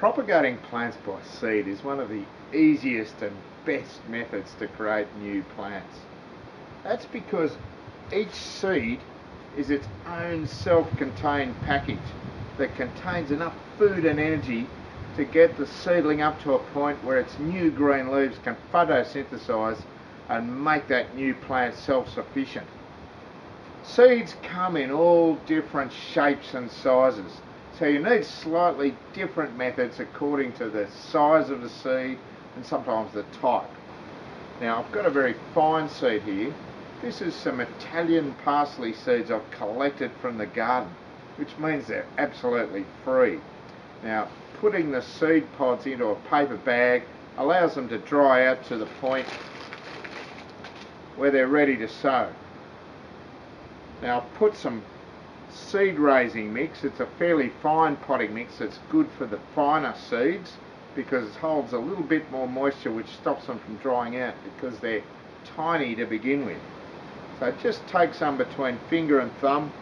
Propagating plants by seed is one of the easiest and best methods to create new plants. That's because each seed is its own self-contained package that contains enough food and energy to get the seedling up to a point where its new green leaves can photosynthesize and make that new plant self-sufficient. Seeds come in all different shapes and sizes, so you need slightly different methods according to the size of the seed and sometimes the type. Now I've got a very fine seed here. This is some Italian parsley seeds I've collected from the garden, which means they're absolutely free. Now putting the seed pods into a paper bag allows them to dry out to the point where they're ready to sow. Now I've put some seed raising mix. It's a fairly fine potting mix that's good for the finer seeds because it holds a little bit more moisture, which stops them from drying out because they're tiny to begin with. So just take some between finger and thumb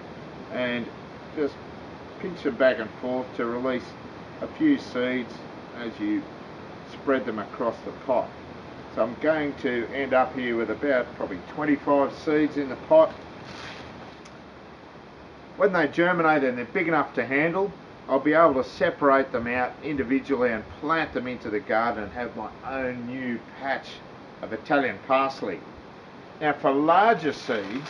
and just pinch them back and forth to release a few seeds as you spread them across the pot. So I'm going to end up here with about probably 25 seeds in the pot. When they germinate and they're big enough to handle, I'll be able to separate them out individually and plant them into the garden and have my own new patch of Italian parsley. Now for larger seeds,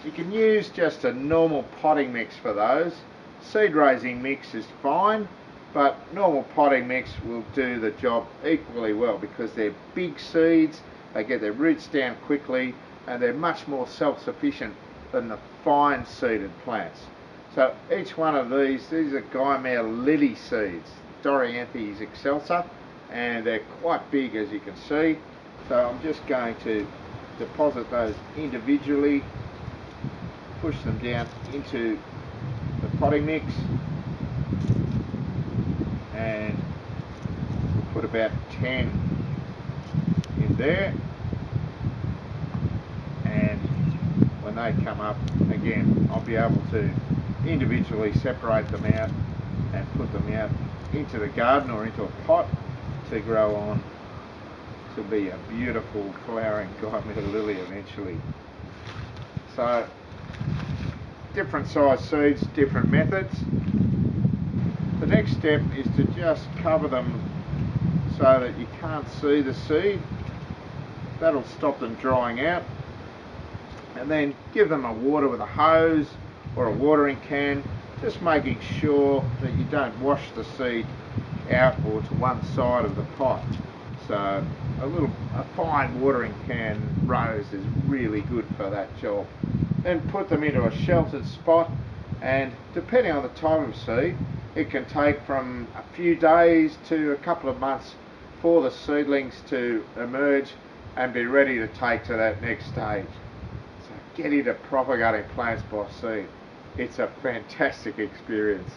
you can use just a normal potting mix for those. Seed raising mix is fine, but normal potting mix will do the job equally well because they're big seeds, they get their roots down quickly, and they're much more self-sufficient than the fine seeded plants. So each one of these are Guymere lily seeds, Dorianthes excelsa, and they're quite big as you can see. So I'm just going to deposit those individually, push them down into the potting mix, and we'll put about 10 in there. And when they come up again, I'll be able to individually separate them out and put them out into the garden or into a pot to grow on to be a beautiful flowering Guymere lily eventually. So different size seeds, different methods. The next step is to just cover them so that you can't see the seed. That'll stop them drying out. And then give them a water with a hose or a watering can, just making sure that you don't wash the seed out or to one side of the pot. So a fine watering can rose is really good for that job. Then put them into a sheltered spot, and depending on the type of seed, it can take from a few days to a couple of months for the seedlings to emerge and be ready to take to that next stage. So get into propagating plants by seed. It's a fantastic experience.